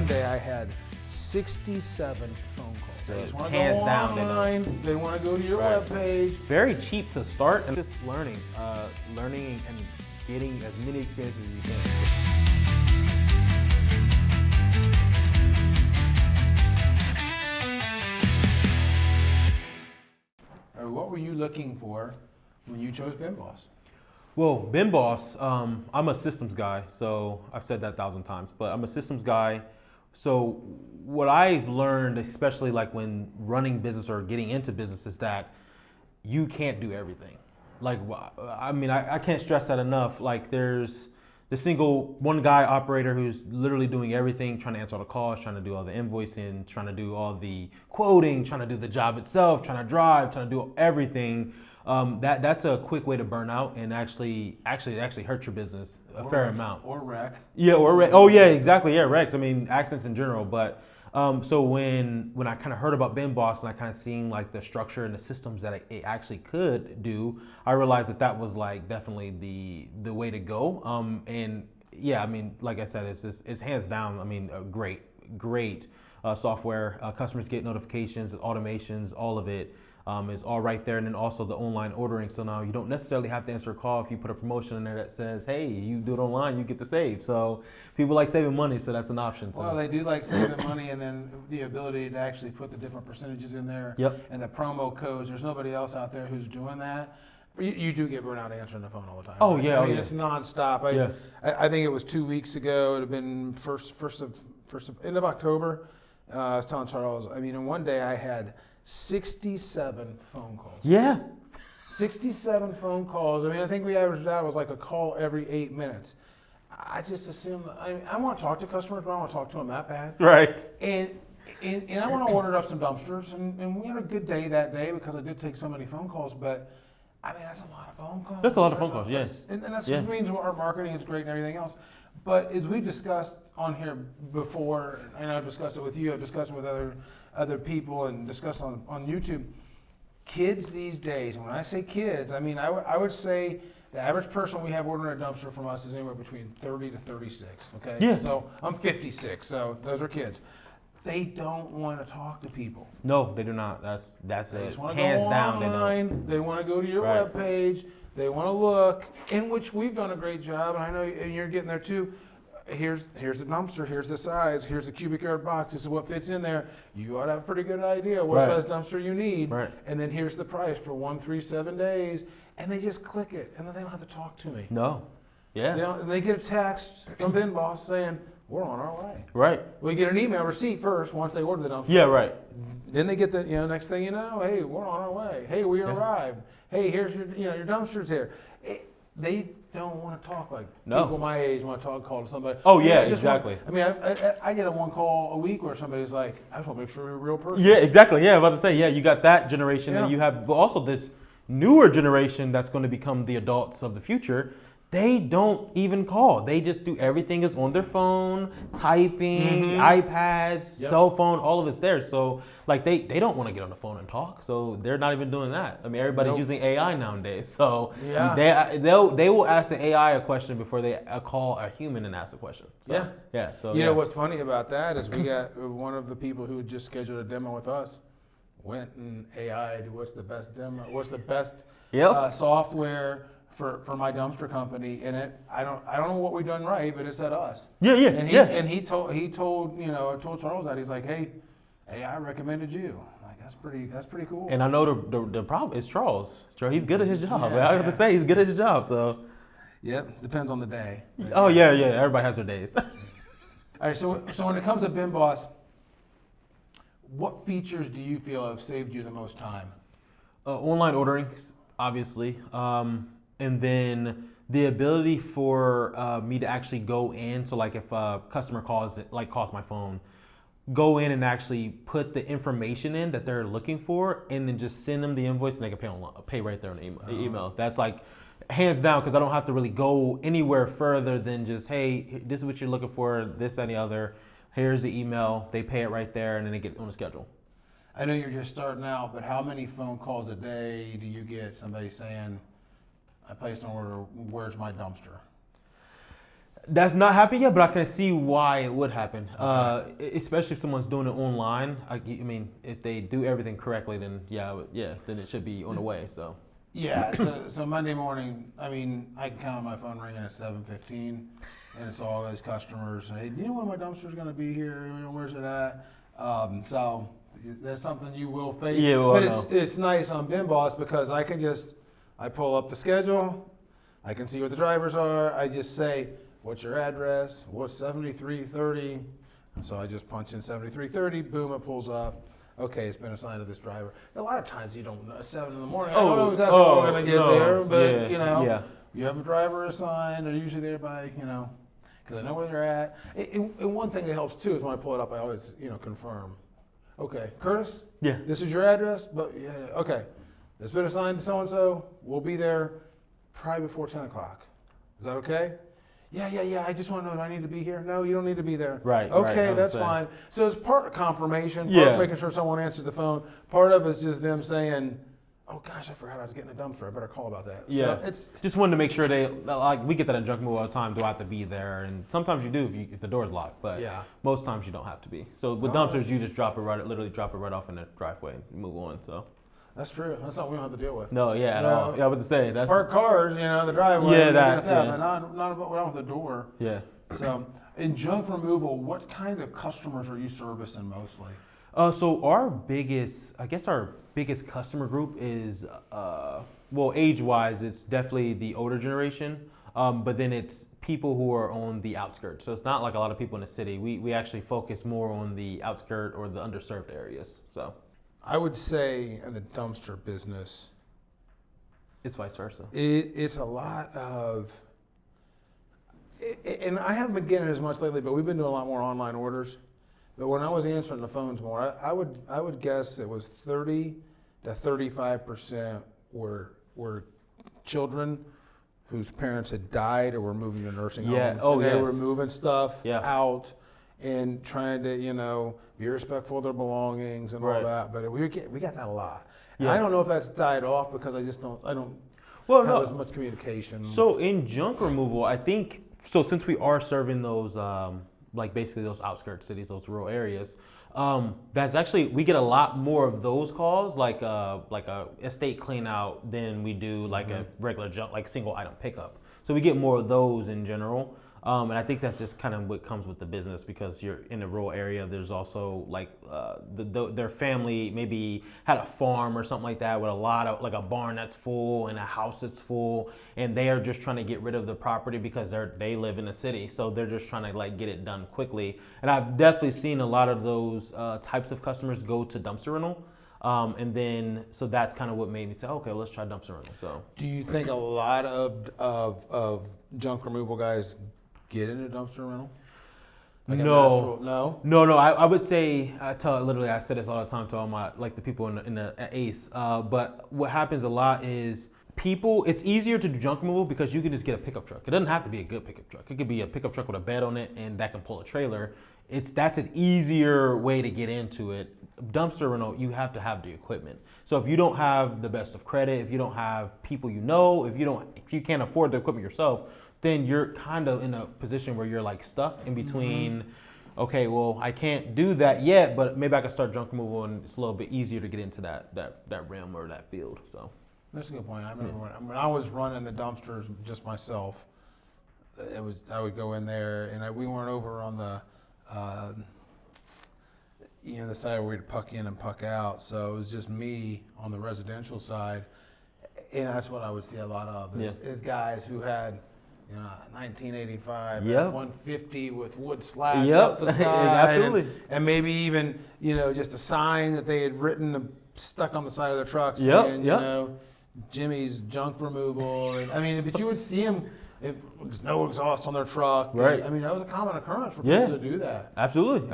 day I had 67 phone calls. They just want to Hands go down, online. They want to go to your Right. webpage. Very cheap to start, and just learning and getting as many experiences as you can. Or what were you looking for when you chose BIM Boss? Well, BIM Boss, I'm a systems guy, so I've said that 1,000 times, but I'm a systems guy. So what I've learned, especially like when running business or getting into business, is that you can't do everything. Like, I mean, I can't stress that enough. Like, there's the single one guy operator who's literally doing everything, trying to answer all the calls, trying to do all the invoicing, trying to do all the quoting, trying to do the job itself, trying to drive, trying to do everything. That's a quick way to burn out and actually hurt your business a fair amount. Or wreck. Yeah, or wreck. Oh yeah, exactly. Yeah, wrecks. I mean, accidents in general. But so when I kind of heard about BIM Boss and I kind of seen like the structure and the systems that it actually could do, I realized that was like definitely the way to go. And yeah, I mean, like I said, it's hands down. I mean, great software. Customers get notifications, automations, all of it. Is all right there, and then also the online ordering. So now you don't necessarily have to answer a call if you put a promotion in there that says, "Hey, you do it online, you get to save." So people like saving money, so that's an option. So. Well, they do like saving money, and then the ability to actually put the different percentages in there. Yep. And the promo codes. There's nobody else out there who's doing that. You do get burnt out answering the phone all the time. Oh right? yeah, I mean, yeah. it's nonstop. I think it was 2 weeks ago. It had been end of October. I was telling Charles. I mean, in one day I had 67 phone calls. Yeah. 67 phone calls. I mean, I think we averaged out, it was like a call every 8 minutes. I just assume, I want to talk to customers, but I don't want to talk to them that bad. Right. And I want to order up some dumpsters, and we had a good day that day because I did take so many phone calls, but I mean, that's a lot of phone calls. That's a lot of phone calls, yeah. And that's what means our marketing is great and everything else. But as we've discussed on here before, and I've discussed it with you, I've discussed it with other people and discussed on YouTube, kids these days, and when I say kids, I mean, I would say the average person we have ordering a dumpster from us is anywhere between 30 to 36, okay? Yeah. So I'm 56, so those are kids. They don't want to talk to people. No, they do not. That's They it. just want to Hands go down, online. They want to go to your Right. webpage. They want to look, in which we've done a great job, and I know and you're getting there too. Here's the dumpster, here's the size, here's the cubic yard box, this is what fits in there. You ought to have a pretty good idea what Right. size dumpster you need. Right. And then here's the price for 1, 3, 7 days. And they just click it, and then they don't have to talk to me. No. Yeah. And they get a text from BIM Boss saying, we're on our way. Right. We get an email receipt first once they order the dumpster. Yeah. Right. Then they get the, next thing you know, hey, we're on our way. Hey, we arrived. Hey, here's your dumpster's here. They don't want to talk like people my age want to call to somebody. Oh yeah, exactly. I mean, I get a one call a week where somebody's like, I just want to make sure you're a real person. Yeah, exactly. Yeah, I was about to say, yeah, you got that generation, Yeah. and you have also this newer generation that's going to become the adults of the future. They don't even call. They just do everything is on their phone, typing, iPads, cell phone, all of it's there. So like they don't want to get on the phone and talk. So they're not even doing that. I mean, everybody's using AI nowadays. So they will ask the AI a question before they call a human and ask a question. So, yeah. So you know what's funny about that is we got one of the people who just scheduled a demo with us went and AI'd what's the best demo, what's the best software for my dumpster company, and I don't know what we've done right, but it said us. And he told Charles that he's like, hey, I recommended you. Like that's pretty cool. And I know the problem is Charles. He's good at his job. I have to say he's good at his job. So. Yep, depends on the day. Oh yeah. Everybody has their days. All right, so when it comes to BIM Boss, what features do you feel have saved you the most time? Online ordering, obviously. And then the ability for me to actually go in, so like if a customer calls my phone, go in and actually put the information in that they're looking for, and then just send them the invoice, and they can pay right there on the email. That's like hands down, because I don't have to really go anywhere further than just, hey, this is what you're looking for, this and the other. Here's the email. They pay it right there, and then they get on the schedule. I know you're just starting out, but how many phone calls a day do you get somebody saying, I placed an order, where's my dumpster? That's not happened yet, but I can see why it would happen. Especially if someone's doing it online. I mean, if they do everything correctly, then then it should be on the way. So. Yeah. So Monday morning, I mean, I can count on my phone ringing at 7:15, and it's all those customers. Hey, do you know when my dumpster's going to be here? You know, where's it at? So that's something you will face. Yeah, well, but it's nice on BIMBOSS because I pull up the schedule, I can see what the drivers are. I just say, what's your address? What's 7330? So I just punch in 7330, boom, it pulls up. Okay, it's been assigned to this driver. A lot of times you don't know, 7 in the morning, I don't know exactly when we're going to get there, but you have a driver assigned, they're usually there by, because I know where they're at. And one thing that helps too is when I pull it up, I always, confirm. Okay, Kurtis? Yeah. This is your address? But okay. It's been assigned to so-and-so. We'll be there probably before 10 o'clock. Is that okay? Yeah. I just want to know, do I need to be here? No, you don't need to be there. Right. Okay, that's fine. So it's part of confirmation, part of making sure someone answers the phone. Part of it's just them saying, oh gosh, I forgot I was getting a dumpster. I better call about that. Yeah. So it's just wanted to make sure we get that in junk removal all the time. Do I have to be there? And sometimes you do if the door's locked, but most times you don't have to be. So with dumpsters, you just literally drop it right off in the driveway and move on. So. That's true. That's something we don't have to deal with. No, at all. Yeah, I was to say that's park cars, the driveway. Yeah, but not about the door. Yeah. So in junk removal, what kind of customers are you servicing mostly? So our biggest customer group is, age-wise, it's definitely the older generation, but then it's people who are on the outskirts. So it's not like a lot of people in the city. We actually focus more on the outskirt or the underserved areas. So I would say in the dumpster business, it's vice versa. It's a lot of, and I haven't been getting it as much lately, but we've been doing a lot more online orders. But when I was answering the phones more, I would guess it was 30 to 35% were children whose parents had died or were moving to nursing homes. Oh, and they were moving stuff Yeah. out and trying to, be respectful of their belongings and all that. But we got that a lot. And I don't know if that's died off because I don't have as much communication. So in junk removal, I think, since we are serving those, basically those outskirts cities, those rural areas, that's actually, we get a lot more of those calls, like a estate clean out than we do like a regular junk, like single item pickup. So we get more of those in general. And I think that's just kind of what comes with the business because you're in a rural area. There's also their family maybe had a farm or something like that with a lot of like a barn that's full and a house that's full, and they are just trying to get rid of the property because they live in the city, so they're just trying to get it done quickly. And I've definitely seen a lot of those types of customers go to dumpster rental. And then, so that's kind of what made me say, okay, let's try dumpster rental. So, do you think a lot of junk removal guys get into dumpster rental? No. I would say I say this all the time to all my the people in the at Ace. But what happens a lot is it's easier to do junk removal because you can just get a pickup truck. It doesn't have to be a good pickup truck. It could be a pickup truck with a bed on it and that can pull a trailer. That's an easier way to get into it. Dumpster rental, you have to have the equipment. So if you don't have the best of credit, if you don't have people if you can't afford the equipment yourself, then you're kind of in a position where you're stuck in between, okay, well, I can't do that yet, but maybe I can start junk removal and it's a little bit easier to get into that realm or that field. So that's a good point. I remember when I was running the dumpsters just myself, I would go in there and we weren't over on the the side where we'd puck in and puck out. So it was just me on the residential side. And that's what I would see a lot of is guys who had 1985 F-150 with wood slats up the side. Absolutely. And maybe even, just a sign that they had written stuck on the side of their truck saying, Jimmy's junk removal. And, but you would see them, there's no exhaust on their truck. Right. And, that was a common occurrence for people to do that. Absolutely.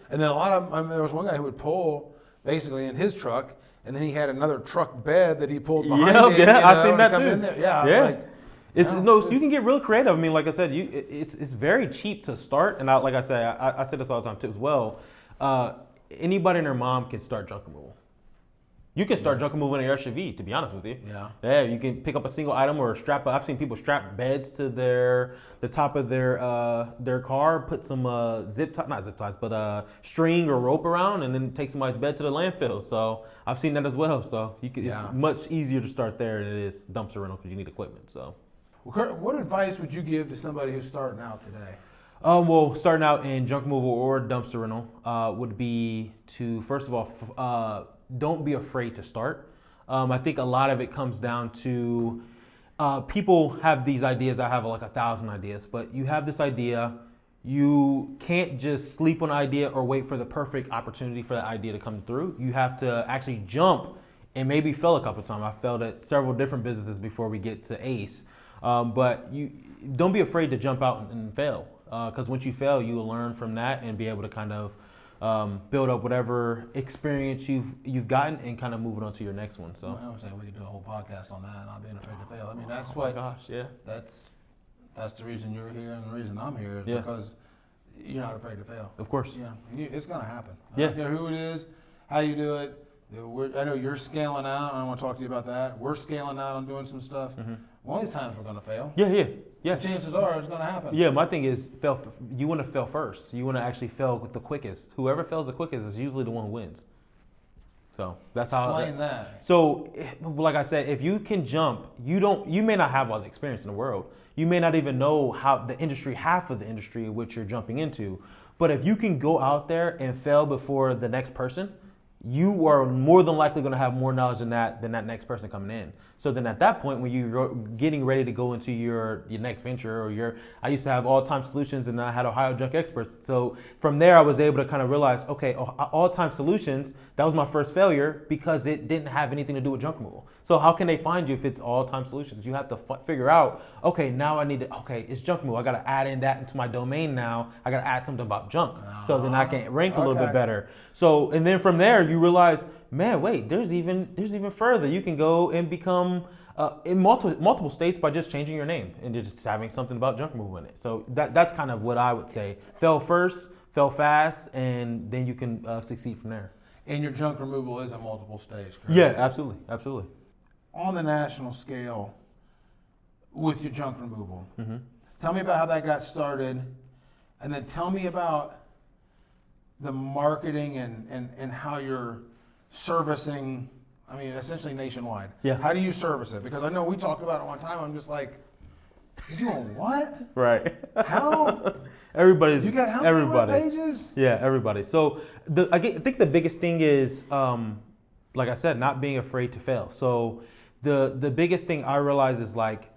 And then a lot of, there was one guy who would pull basically in his truck, and then he had another truck bed that he pulled behind him. I've seen that too. In there. So you can get real creative. I mean, like I said, it's very cheap to start, and I say this all the time too as well. Anybody and their mom can start junk removal. You can start junk removal in your SUV, to be honest with you. Yeah. Yeah, you can pick up a single item or strap. I've seen people strap beds to the top of their car, put some not zip ties, but string or rope around, and then take somebody's bed to the landfill. So I've seen that as well. So it's much easier to start there than it is dumpster rental because you need equipment. So, Well, Kurt, what advice would you give to somebody who's starting out today? Well, starting out in junk removal or dumpster rental would be to, first of all, don't be afraid to start. I think a lot of it comes down to people have these ideas. I have like 1,000 ideas, but you have this idea. You can't just sleep on an idea or wait for the perfect opportunity for that idea to come through. You have to actually jump and maybe fail a couple of times. I failed at several different businesses before we get to ACE. But you don't be afraid to jump out and fail. Because once you fail, you will learn from that and be able to kind of build up whatever experience you've gotten and kind of move it on to your next one. So I would say we could do a whole podcast on that, not being afraid to fail. I mean, that's what. Gosh, yeah. That's the reason you're here, and the reason I'm here is because you're not afraid to fail. Of course. Yeah, it's gonna happen. Yeah. I don't care who it is, how you do it. I know you're scaling out, and I want to talk to you about that. We're scaling out on doing some stuff. Mm-hmm. One of these times we're gonna fail. Yeah. The chances are it's gonna happen. Yeah, my thing is you want to fail first. You want to actually fail with the quickest. Whoever fails the quickest is usually the one who wins. So that's Explain that. So, like I said, if you can jump, you may not have all the experience in the world. You may not even know how the industry, half of the industry which you're jumping into. But if you can go out there and fail before the next person, you are more than likely going to have more knowledge than that next person coming in. So then at that point, when you're getting ready to go into your next venture or I used to have All-Time Solutions and I had Ohio Junk Experts. So from there, I was able to kind of realize, okay, All-Time Solutions, that was my first failure because it didn't have anything to do with junk removal. So how can they find you if it's All-Time Solutions? You have to figure out, okay, now it's junk removal. I got to add in that into my domain now. I got to add something about junk. So then I can rank a little bit better. So, and then from there, you realize, man, wait, there's even further. You can go and become in multiple states by just changing your name and just having something about junk removal in it. So that's kind of what I would say. Fail first, fail fast, and then you can succeed from there. And your junk removal is a multiple stage, correct? Yeah, absolutely. On the national scale, with your junk removal, tell me about how that got started, and then tell me about the marketing and how you're servicing, I mean, essentially nationwide. Yeah. How do you service it? Because I know we talked about it one time. I'm just like, you're doing what? Right. How? You got how many web pages? Yeah, everybody. So I think the biggest thing is, like I said, not being afraid to fail. So the biggest thing I realize is like,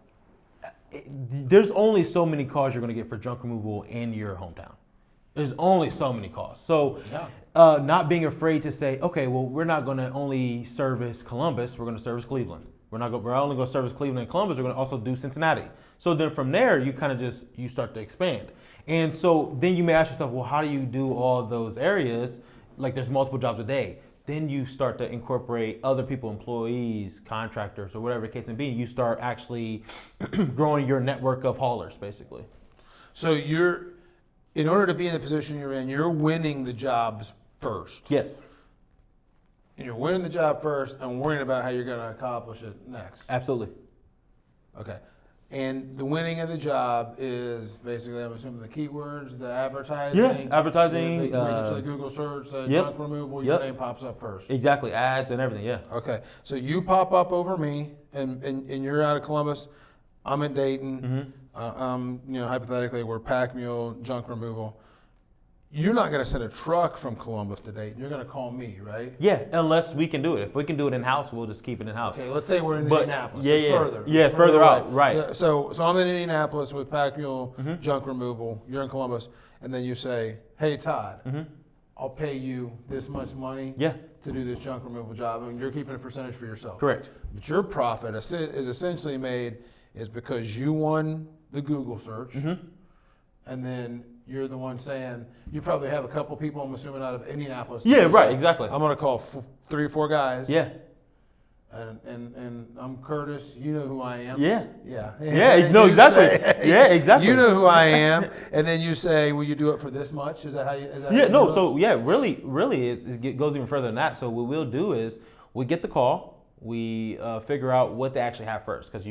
there's only so many calls you're going to get for junk removal in your hometown. There's only so many calls. So not being afraid to say, okay, well, we're not going to only service Columbus, we're going to service Cleveland. We're only going to service Cleveland and Columbus, we're going to also do Cincinnati. So then from there, you kind of you start to expand. And so then you may ask yourself, well, how do you do all those areas? Like there's multiple jobs a day. Then you start to incorporate other people, employees, contractors, or whatever the case may be. You start actually growing your network of haulers, basically. So in order to be in the position you're in, you're winning the jobs first. Yes. You're winning the job first and worrying about how you're going to accomplish it next. Absolutely. Okay. And the winning of the job is basically, I'm assuming, the keywords, the advertising. Yeah, advertising. When you say Google search, junk removal, your name pops up first. Exactly, ads and everything, yeah. Okay. So you pop up over me, and you're out of Columbus. I'm in Dayton. Hypothetically, we're Pack Mule, junk removal. You're not going to send a truck from Columbus to Dayton. You're going to call me, right? Yeah, unless we can do it. If we can do it in-house, we'll just keep it in-house. Okay, let's say we're in Indianapolis. Yeah, it's yeah. further. Yeah, it's further out, right. Yeah, so I'm in Indianapolis with Pack Mule, junk removal. You're in Columbus. And then you say, hey, Todd, I'll pay you this much money to do this junk removal job. And you're keeping a percentage for yourself. Correct. But your profit is essentially made is because you won the Google search. And then you're the one saying, you probably have a couple people, I'm assuming, out of Indianapolis. Yeah, right, exactly. I'm going to call 3 or 4 guys. Yeah. And I'm Kurtis. You know who I am. Yeah. Yeah. Yeah, no, exactly. Yeah, exactly. You know who I am. And then you say, will you do it for this much? Is that how you really, it goes even further than that. So what we'll do is we get the call. We figure out what they actually have first, because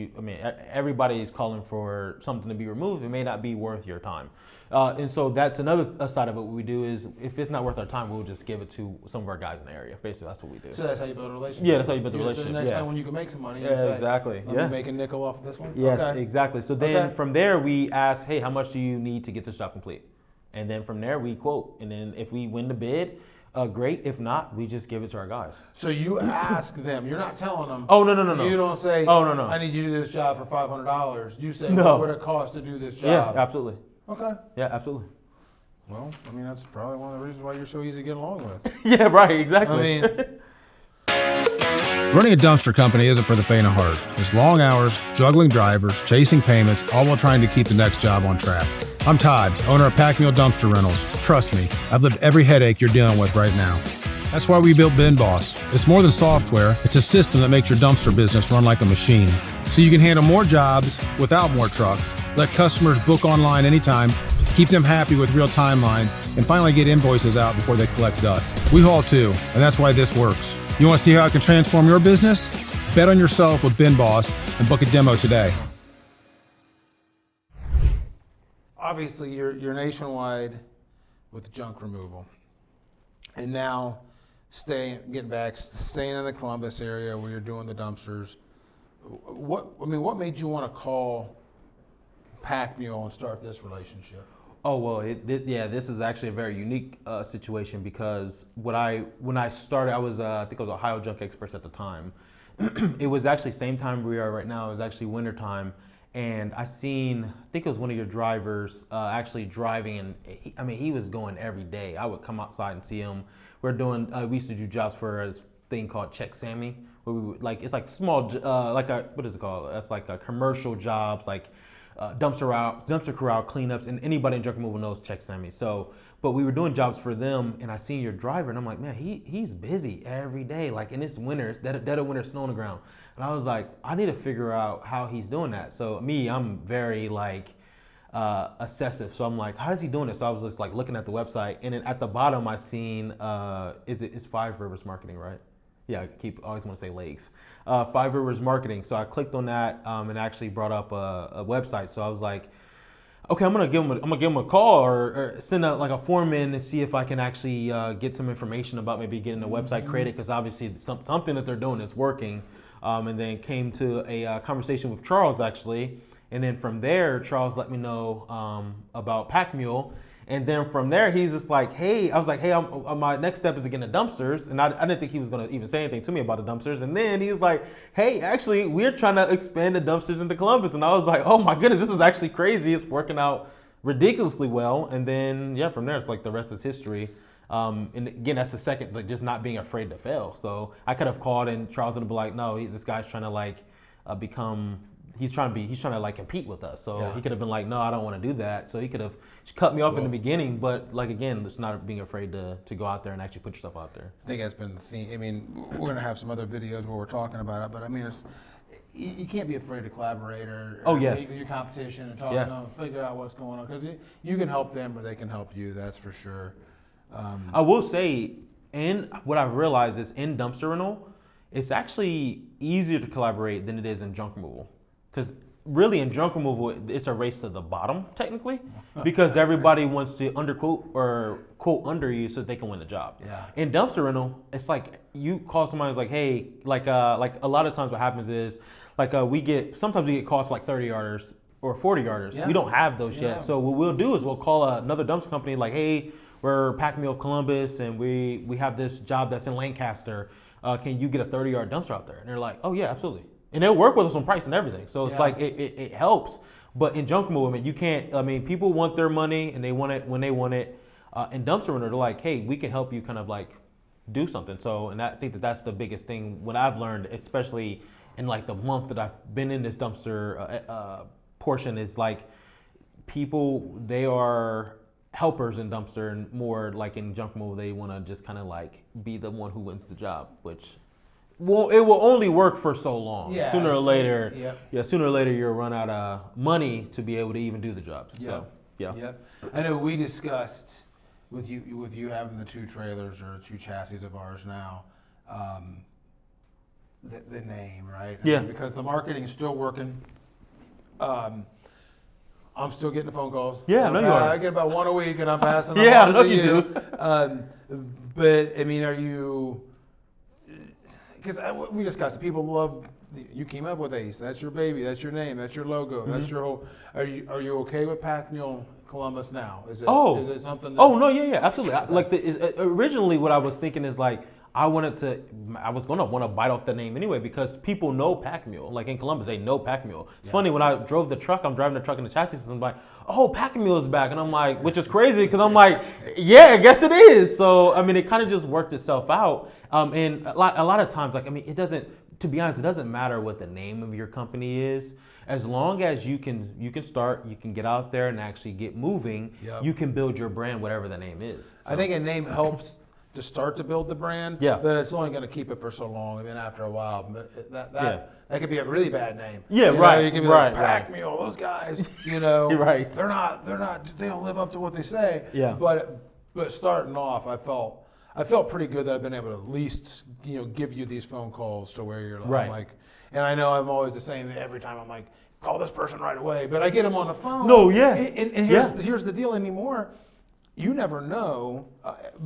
everybody is calling for something to be removed. It may not be worth your time, and so that's another side of it. What we do is, if it's not worth our time, we'll just give it to some of our guys in the area. Basically, that's what we do. So that's how you build a relationship. Yeah, that's how you build the relationship. So next time when you can make some money, you yeah, say, exactly. Let me make a nickel off of this one. Yes, okay. exactly. So then from there, we ask, hey, how much do you need to get this job complete? And then from there, we quote. And then if we win the bid, great. If not, we just give it to our guys. So you ask them. You're not telling them. Oh, no. You don't say, no. I need you to do this job for $500. You say, No. what would it cost to do this job? Yeah, absolutely. Okay. Yeah, absolutely. Well, I mean, that's probably one of the reasons why you're so easy to get along with. Yeah, right, exactly. I mean, Running a dumpster company isn't for the faint of heart. It's long hours, juggling drivers, chasing payments, all while trying to keep the next job on track. I'm Todd, owner of Mule Dumpster Rentals. Trust me, I've lived every headache you're dealing with right now. That's why we built Bin Boss. It's more than software, it's a system that makes your dumpster business run like a machine. So you can handle more jobs without more trucks, let customers book online anytime, keep them happy with real timelines, and finally get invoices out before they collect dust. We haul too, and that's why this works. You want to see how it can transform your business? Bet on yourself with Bin Boss and book a demo today. obviously you're nationwide with junk removal, and now staying in the Columbus area where you're doing the dumpsters. What made you want to call Mule and start this relationship? Oh well, this is actually a very unique situation because when I started, I was I think I was Ohio Junk Experts at the time. It was actually same time we are right now. It was actually winter time, and I think it was one of your drivers actually driving, and he was going every day. I would come outside and see him. We used to do jobs for a thing called Check Sammy, where we would, it's like small what is it called? That's like a commercial jobs like. Dumpster corral cleanups, and anybody in junk removal knows Check Sammy. So, but we were doing jobs for them, and I seen your driver, and I'm like, man, he's busy every day. Like in this winter, it's dead of winter, snow on the ground, and I was like, I need to figure out how he's doing that. So I'm very obsessive. So I'm like, how is he doing this? So I was just like looking at the website, and then at the bottom I seen it's Five Rivers Marketing, right? Yeah, I always want to say Lakes. Five Rivers Marketing. So I clicked on that and actually brought up a website. So I was like, okay, I'm gonna give him a call or send a form in and see if I can actually get some information about maybe getting a website created, because obviously something that they're doing is working. And then came to a conversation with Charles actually, and then from there Charles let me know about Mule. And then from there, he's just like, hey, I was like, hey, my next step is to get into dumpsters. And I didn't think he was going to even say anything to me about the dumpsters. And then he was like, hey, actually, we're trying to expand the dumpsters into Columbus. And I was like, oh my goodness, this is actually crazy. It's working out ridiculously well. And then, yeah, from there, it's like the rest is history. And again, that's the second, just not being afraid to fail. So I could have called and Charles would be like, no, this guy's trying to become... He's trying to compete with us. So yeah. He could have been like, no, I don't want to do that. So he could have cut me off in the beginning. But again, it's not being afraid to go out there and actually put yourself out there. I think that's been the theme. I mean, we're going to have some other videos where we're talking about it. But I mean, you can't be afraid to collaborate or meet with your competition and talk to them, figure out what's going on. Because you can help them or they can help you. That's for sure. I will say, what I've realized is in dumpster rental, it's actually easier to collaborate than it is in junk removal. Because really in junk removal, it's a race to the bottom, technically, because everybody wants to underquote or quote under you so that they can win the job. Yeah. In dumpster rental, it's like you call somebody who's like, hey, like a lot of times what happens is sometimes we get calls for like 30 yarders or 40 yarders. Yeah. We don't have those yet. So what we'll do is we'll call another dumpster company like, hey, we're Mule of Columbus and we have this job that's in Lancaster. Can you get a 30-yard dumpster out there? And they're like, oh yeah, absolutely. And they'll work with us on price and everything. So it's it helps. But in junk removal, you can't, people want their money and they want it when they want it. In dumpster rental, they're like, hey, we can help you kind of do something. So, and I think that's the biggest thing, what I've learned, especially in the month that I've been in this dumpster portion, is people, they are helpers in dumpster, and more in junk removal, they want to just kind of be the one who wins the job, which... Well, it will only work for so long. Yeah, sooner or later, you'll run out of money to be able to even do the jobs. Yep. So, yeah. Yep. I know we discussed with you having the two trailers or two chassis of ours now. the name, right? Yeah. Because the marketing is still working. I'm still getting the phone calls. Yeah, I know you are. I get about one a week, and I'm passing them Yeah, on I know to you you. do. But I mean, are you? Because we discussed, people love. You came up with Ace. That's your baby. That's your name. That's your logo. Mm-hmm. That's your whole. Are you okay with Pack Mule Columbus now? Is it? Oh. Is it something? That, Oh no, yeah, absolutely. Originally, what I was thinking is like I was gonna want to bite off the name anyway because people know Pack Mule. Like in Columbus, they know Pack Mule. It's funny when I drove the truck. I'm driving the truck in the chassis system. I'm like, oh, Pack Mule is back, and I'm like, which is crazy because I'm like, yeah, I guess it is. So I mean, it kind of just worked itself out. And a lot of times, like I mean, it doesn't. To be honest, it doesn't matter what the name of your company is. As long as you can start, you can get out there and actually get moving. Yep. You can build your brand, whatever the name is. I think a name helps to start to build the brand. Yeah. But it's only going to keep it for so long, and then after a while, that could be a really bad name. Yeah, you right. Know, you could be right, like Pack right. Mule, those guys. You know, Right. They're not. They don't live up to what they say. Yeah. But starting off, I felt pretty good that I've been able to at least give you these phone calls to where you're Right. like, and I know I'm always the same every time. I'm like, call this person right away, but I get them on the phone. No, yeah. And here's the deal anymore. You never know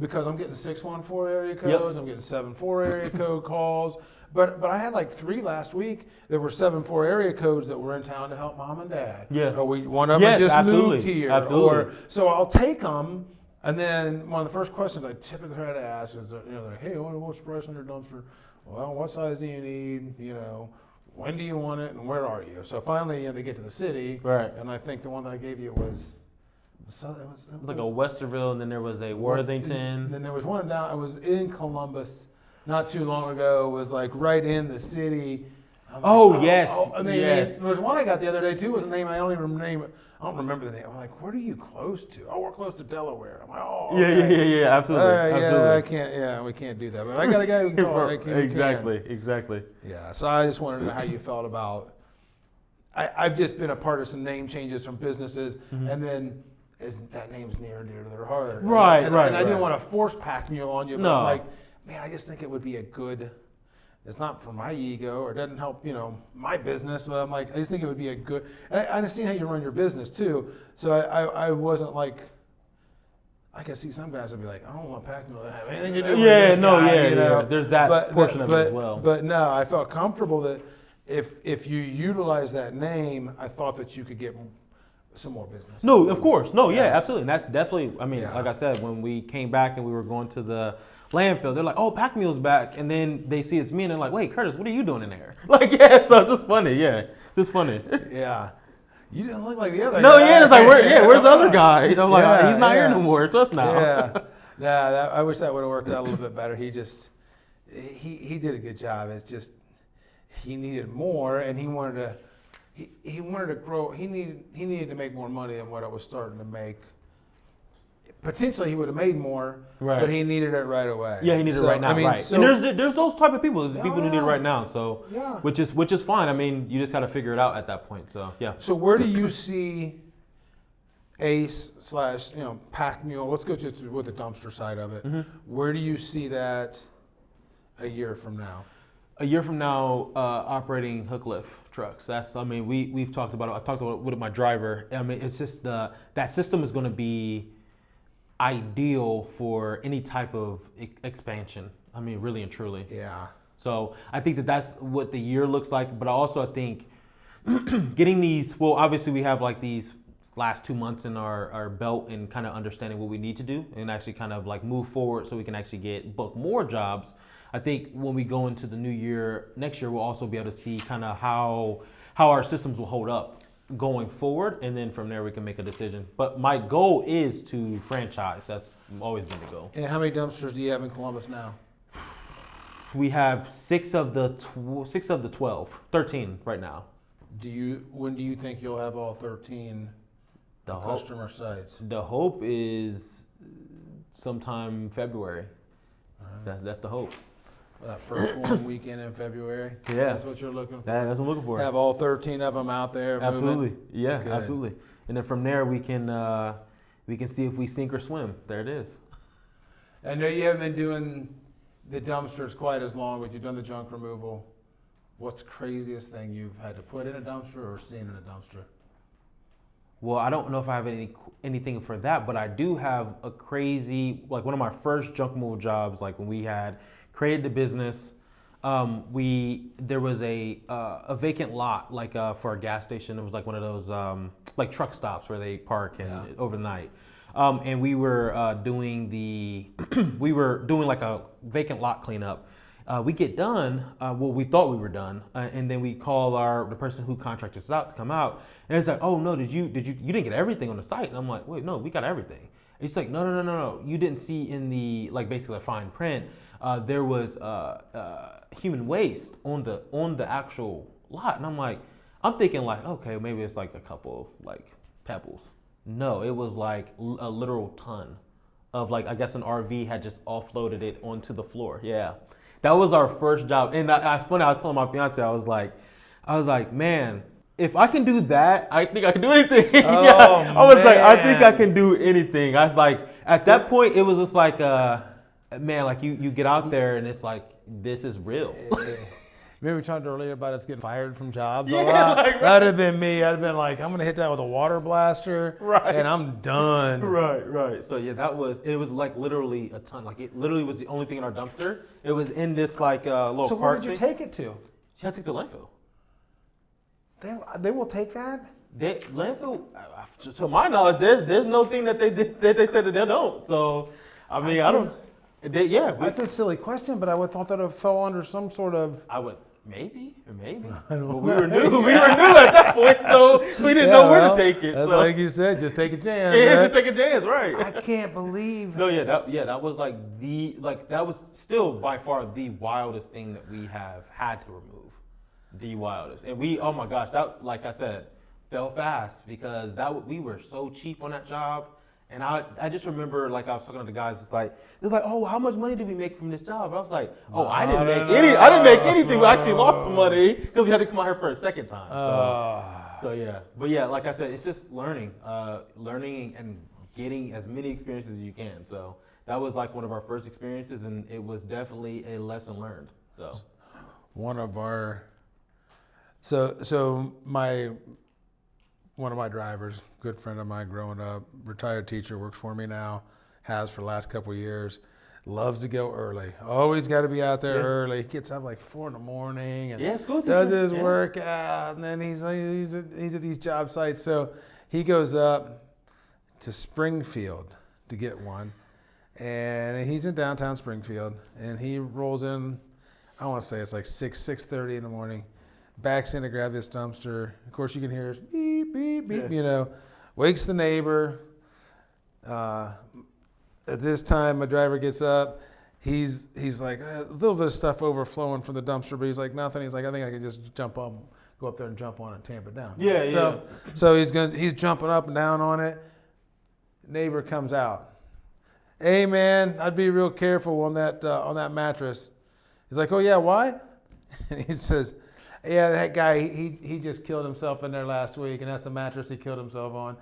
because I'm getting 614 area codes. I'm getting 74 area code calls. But I had like 3 last week. There were 74 area codes that were in town to help mom and dad. Yeah. Or one of them just absolutely. moved here. Absolutely. So I'll take them. And then one of the first questions I typically try to ask is, like, hey, what's the price on your dumpster? Well, what size do you need? When do you want it, and where are you? So finally, they get to the city, Right. And I think the one that I gave you was Like a Westerville, and then there was a Worthington. And then there was one down. I was in Columbus not too long ago. It was like right in the city. Yes. And then yes. there was one I got the other day too. Was a name I don't even name. I don't remember the name. I'm like, what are you close to? Oh, we're close to Delaware. I'm like, oh. Okay. Yeah. Absolutely. Absolutely. Yeah, I can't. Yeah, we can't do that. But I got a guy who can call. Exactly. Yeah. So I just wanted to know how you felt about. I've just been a part of some name changes from businesses, and then that name's near and dear to their heart. Right. And I didn't want to force Pack Mule on you, but No. I'm like, man, I just think it would be a good. It's not for my ego or it doesn't help, my business. But I'm like, I just think it would be a good. I've seen how you run your business too. So I wasn't like. I can see some guys would be like, I don't want Pack Mule to have anything to do with this guy, yeah. There's that portion of it as well. But no, I felt comfortable that if you utilize that name, I thought that you could get some more business. No, of course. No, yeah, absolutely. And that's definitely, Yeah. like I said, when we came back and we were going to the landfill, they're like, oh, Pack Mule's back. And then they see it's me and they're like, wait, Kurtis, what are you doing in there? Like, yeah, so it's just funny. Yeah, just funny. Yeah. You didn't look like the other No, guy. yeah, it's like, where's the other guy? I'm like, he's not yeah. here no more. It's us now. Yeah. I wish that would have worked out a little bit better. He did a good job. It's just he needed more, and he wanted to grow. He needed to make more money than what it was starting to make. Potentially, he would have made more, Right. but he needed it right away. Yeah, he needed it right now, right? So, and there's those type of people, the people who need it right now. So, Yeah. which is fine. I mean, you just got to figure it out at that point. So, yeah. So where do you see Ace / Pack Mule? Let's go just with the dumpster side of it. Mm-hmm. Where do you see that a year from now? A year from now, operating hook lift trucks. We've talked about it. I've talked about it with my driver. I mean, it's just that system is going to be ideal for any type of expansion. I mean, really and truly. Yeah. So I think that's what the year looks like. But I think getting these, well, obviously we have like these last 2 months in our belt and kind of understanding what we need to do and actually kind of like move forward so we can actually book more jobs. I think when we go into the new year, next year, we'll also be able to see kind of how our systems will hold up going forward, and then from there we can make a decision. But my goal is to franchise. That's always been the goal. And how many dumpsters do you have in Columbus now? We have 6 of the 12, 13 right now. When do you think you'll have all 13 customer sites? The hope is sometime February. That's the hope. That first one weekend in February? Yeah. That's what you're looking for? That's what I'm looking for. Have all 13 of them out there Absolutely. moving? Yeah, Good. absolutely. And then from there we can see if we sink or swim. There it is. I know you haven't been doing the dumpsters quite as long, but you've done the junk removal. what's the craziest thing you've had to put in a dumpster or seen in a dumpster? Well, I don't know if I have anything for that, but I do have a crazy, like one of my first junk removal jobs, like when we had created the business, there was a vacant lot, like for a gas station. It was like one of those like truck stops where they park and overnight. And we were doing we were doing like a vacant lot cleanup. We get done, we thought we were done, and then we call the person who contracted us out to come out, and it's like, oh no, you didn't get everything on the site? And I'm like, wait, no, we got everything. And it's like, no, you didn't see in the, like, basically the fine print, there was human waste on the actual lot, and I'm thinking like, okay, maybe it's like a couple of like pebbles. No, it was like a literal ton of, like, I guess an RV had just offloaded it onto the floor. Yeah. That was our first job. And it's funny, I was telling my fiance, I was like, man, if I can do that, I think I can do anything. Oh, yeah. I was like, I think I man. can do anything. I was like, at that point, it was just like, man, like you get out there and it's like, this is real. Remember we talked earlier about us getting fired from jobs a Yeah, lot? like, That'd have been me. I'd have been like, I'm going to hit that with a water blaster, Right. and I'm done. Right. So yeah, it was like literally a ton. Like it literally was the only thing in our dumpster. It was in this like little So where cart did you thing. take it to? You had to take it to landfill. They will take that? Landfill, to my knowledge, there's no thing that they said that they don't. So, I mean, I don't. That's a silly question, but I would have thought that it fell under some sort of. I would maybe. I don't But we were new at that point, so we didn't know where to take it. That's so. like you said, just take a chance. Yeah, right? just take a chance, right? I can't believe. No, that was like that was still by far the wildest thing that we have had to remove, the wildest. And oh my gosh, that, like I said, fell fast because we were so cheap on that job. And I just remember, like, I was talking to the guys, they're like, oh, how much money did we make from this job? I was like, oh, I didn't make anything. We actually lost some money because we had to come out here for a second time. So yeah, but yeah, like I said, it's just learning and getting as many experiences as you can. So that was like one of our first experiences, and it was definitely a lesson learned. So One of my drivers, good friend of mine growing up, retired teacher, works for me now, has for the last couple of years, loves to go early. Always got to be out there early. He gets up like 4 a.m. and school does teacher. his workout, and then he's at these job sites. So he goes up to Springfield to get one, and he's in downtown Springfield, and he rolls in, I want to say it's like 6:30 in the morning. Backs in to grab this dumpster. Of course, you can hear it beep, beep, beep, wakes the neighbor. At this time, my driver gets up. He's like, a little bit of stuff overflowing from the dumpster, but he's like, nothing. He's like, I think I can just go up there and jump on it and tamp it down. So he's jumping up and down on it. Neighbor comes out. Hey, man, I'd be real careful on that mattress. He's like, oh, yeah, why? And he says, yeah, that guy, he just killed himself in there last week, and that's the mattress he killed himself on.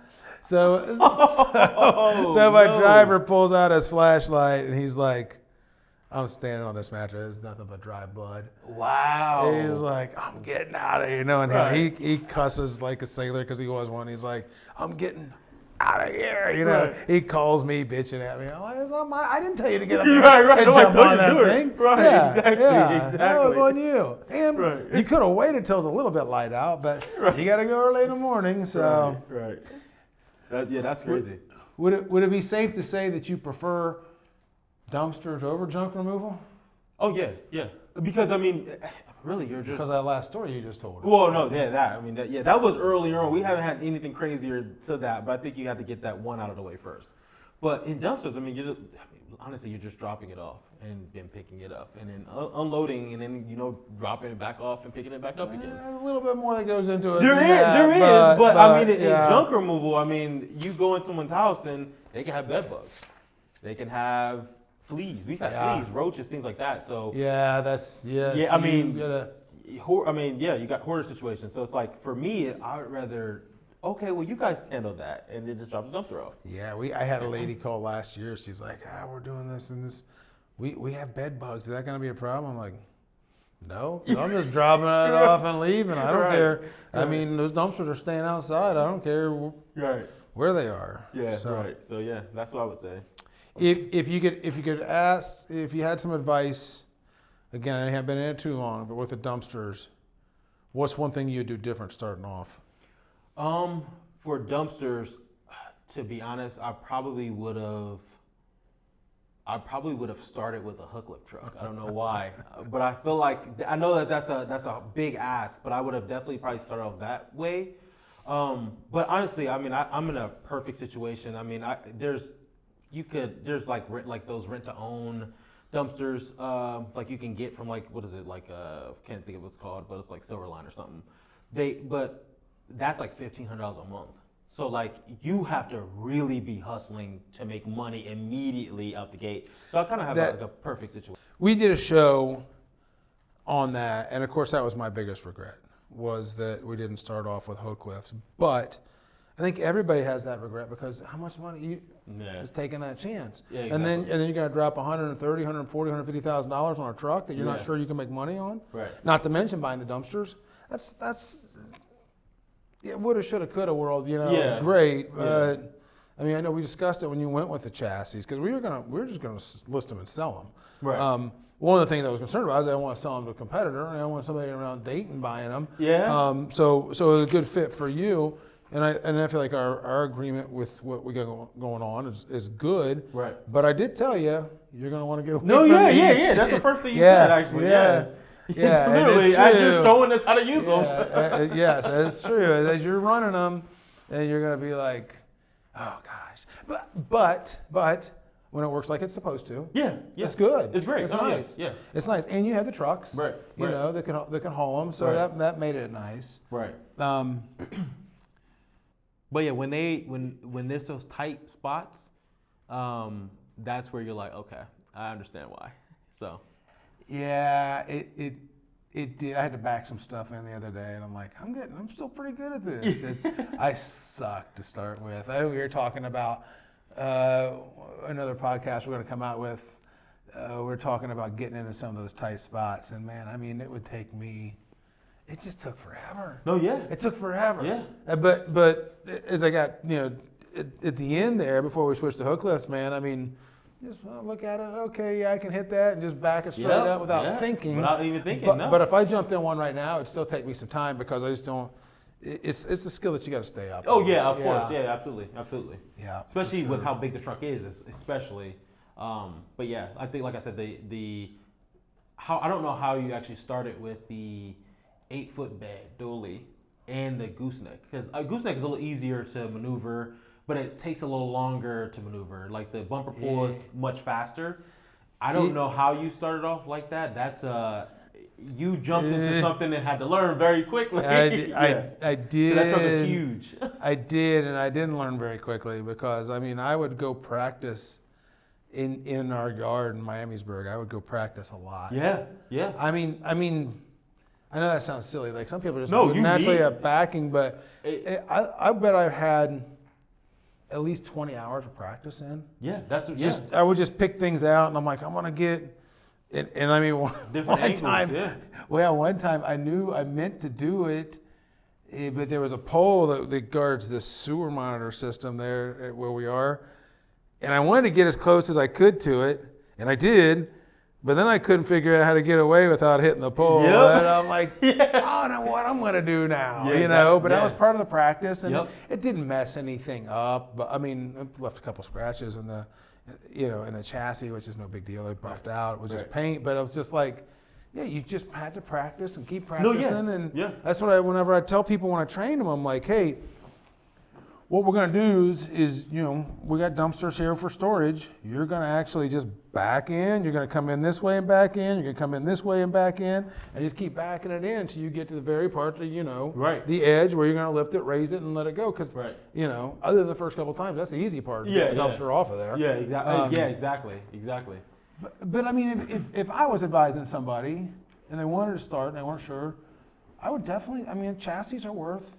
So my driver pulls out his flashlight, and he's like, I'm standing on this mattress. There's nothing but dry blood. wow. He's like, I'm getting out of here. And Right. he cusses like a sailor because he was one. He's like, I'm getting out of here. Right. He calls me bitching at me. I'm like, I didn't tell you to get up there Right. and Nobody jump told on you to that do it. thing. Right. Yeah, Exactly. yeah. That was Exactly. on you. And Right. you could have waited till it was a little bit light out, but you got to go early in the morning. So Right. That's crazy. would it be safe to say that you prefer dumpsters over junk removal? Oh yeah. Because I mean, really, you're just. Because of that last story you just told. Well, no, that was earlier on. We haven't had anything crazier to that, but I think you have to get that one out of the way first. But in dumpsters, I mean, honestly, you're just dropping it off and then picking it up and then unloading and then dropping it back off and picking it back up again. There's a little bit more that goes into it. There than that, is, but I mean, in yeah. junk removal, I mean, you go in someone's house and they can have bed bugs, they can have fleas. We've had fleas, roaches, things like that. So Yeah, that's Yeah, so I mean, you gotta, you got hoarder situations. So it's like for me, I would rather. Okay, well, you guys handle that, and then just drop the dumpster off. yeah. I had a lady call last year. She's like, we're doing this and this. We have bed bugs. Is that gonna be a problem? I'm like, No, 'cause I'm just dropping it off and leaving. I don't Right. care. I Right. mean, those dumpsters are staying outside. I don't care Right. where they are. Yeah. So, Right. So yeah, that's what I would say. if you could ask, if you had some advice, again, I haven't been in it too long, but with the dumpsters, what's one thing you'd do different starting off? For dumpsters, to be honest, I probably would have started with a hook lift truck. I don't know why, but I feel like I know that that's a big ask, but I would have definitely probably started off that way. But honestly, I mean, I'm in a perfect situation. I mean, there's like those rent to own dumpsters, like you can get from like, what is it, like can't think of what it's called, but it's like Silverline or something. But that's like $1,500 a month. So like you have to really be hustling to make money immediately out the gate. So I kind of have like a perfect situation. We did a show on that, and of course that was my biggest regret, was that we didn't start off with hook lifts. But I think everybody has that regret, because how much money is taking that chance? Yeah, and then you're gonna drop $130,000, $140,000, $150,000 on a truck that you're not sure you can make money on. Right. Not to mention buying the dumpsters. That's yeah, woulda, shoulda, coulda world. It's great, but I mean, I know we discussed it when you went with the chassis, because we were just gonna list them and sell them. Right. One of the things I was concerned about is I didn't want to sell them to a competitor, and I don't want somebody around Dayton buying them. Yeah. So it was a good fit for you, and I feel like our agreement with what we got going on is good. Right. But I did tell you you're gonna want to get away No, from yeah, these. yeah, yeah. That's the first thing you said, actually. Yeah. Yeah, and Literally, it's I'm true. just showing us how to use them. Yes, it's true. As you're running them, and you're gonna be like, oh gosh. But when it works like it's supposed to, Yeah. it's good. It's great. It's Oh, yeah, nice. yeah. It's nice, and you have the trucks, Right, You right. know, that can haul them. So Right. that made it nice. Right. But yeah, when there's those tight spots, that's where you're like, okay, I understand why. So. Yeah, it did. I had to back some stuff in the other day, and I'm like, I'm still pretty good at this. 'Cause I suck to start with. We were talking about another podcast we're going to come out with. We're talking about getting into some of those tight spots, and man, I mean, it would take me. It just took forever. No, yeah. It took forever. Yeah. But as I got at the end there, before we switched to hook lifts, man, I mean. Just look at it. Okay, yeah, I can hit that, and just back it straight up without thinking. Without even thinking. But if I jumped in one right now, it'd still take me some time, because I just don't. It's the skill that you got to stay up. Oh yeah, of course. Yeah, absolutely. Yeah. Especially with how big the truck is, especially. But yeah, I think, like I said, I don't know how you actually started with the 8-foot bed dually and the gooseneck, because a gooseneck is a little easier to maneuver, but it takes a little longer to maneuver. Like the bumper pull is much faster. I don't know how you started off like that. That's you jumped into something and had to learn very quickly. I did. That truck is huge. I did, and I didn't learn very quickly, because I mean, I would go practice in our yard in Miamisburg. I would go practice a lot. Yeah. I mean, I know that sounds silly. Like some people just you naturally need- have backing, but I bet I've had at least 20 hours of practice in. Yeah, that's I would just pick things out, and I'm like, I'm gonna get, and I mean, one angles, time, one time I knew I meant to do it, but there was a pole that guards this sewer monitor system there at where we are, and I wanted to get as close as I could to it, and I did. But then I couldn't figure out how to get away without hitting the pole. Yep. And I'm like, I don't know what I'm going to do now, But that was part of the practice, and it didn't mess anything up. But I mean, it left a couple scratches in the chassis, which is no big deal. They buffed out. It was just paint, but it was just like, you just had to practice and keep practicing. And that's what whenever I tell people when I train them, I'm like, hey, what we're going to do is, we got dumpsters here for storage. You're going to actually just back in. You're going to come in this way and back in. You're going to come in this way and back in, and just keep backing it in until you get to the very part that, the edge where you're going to lift it, raise it, and let it go. Because, other than the first couple of times, that's the easy part to get the dumpster off of there. Yeah, exactly. Exactly. But I mean, if I was advising somebody and they wanted to start and they weren't sure, I would definitely, chassis are worth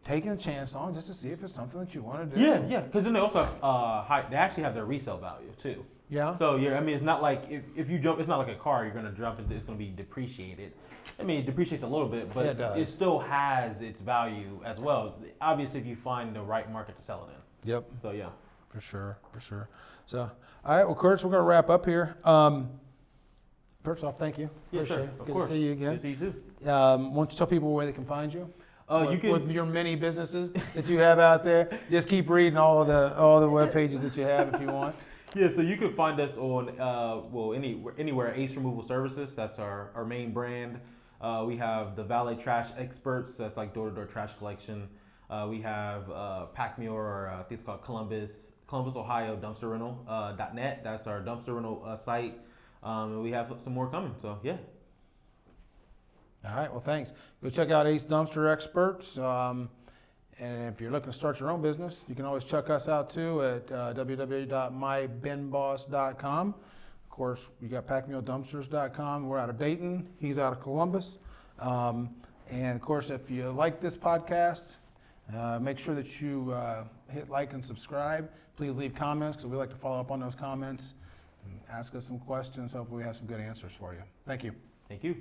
taking a chance on just to see if it's something that you want to do. Yeah, yeah. Because then they also have, they actually have their resale value too. Yeah. So yeah, I mean, it's not like if you jump, it's not like a car. You're gonna jump into, it's gonna be depreciated. I mean, it depreciates a little bit, but it still has its value as well. Obviously, if you find the right market to sell it in. Yep. So yeah. For sure. So, all right. Well, Kurtis, we're gonna wrap up here. First off, thank you. Yeah, Appreciate sure. it. Of Good course. to see you again. Good to see you too. Why don't you tell people where they can find you? You can, with your many businesses that you have out there. Just keep reading all the web pages that you have if you want. Yeah, so you can find us on anywhere Ace Removal Services. That's our main brand. We have the Valet Trash Experts. That's like door-to-door trash collection. We have Pack Mule, or I think it's called Columbus, Ohio Dumpster Rental .net. That's our dumpster rental site. And we have some more coming. So yeah. All right. Well, thanks. Go check out Ace Dumpster Experts. And if you're looking to start your own business, you can always check us out too at www.mybinboss.com. Of course, you got packmuledumpsters.com. We're out of Dayton. He's out of Columbus. And of course, if you like this podcast, make sure that you hit like and subscribe. Please leave comments because we like to follow up on those comments and ask us some questions. Hopefully we have some good answers for you. Thank you. Thank you.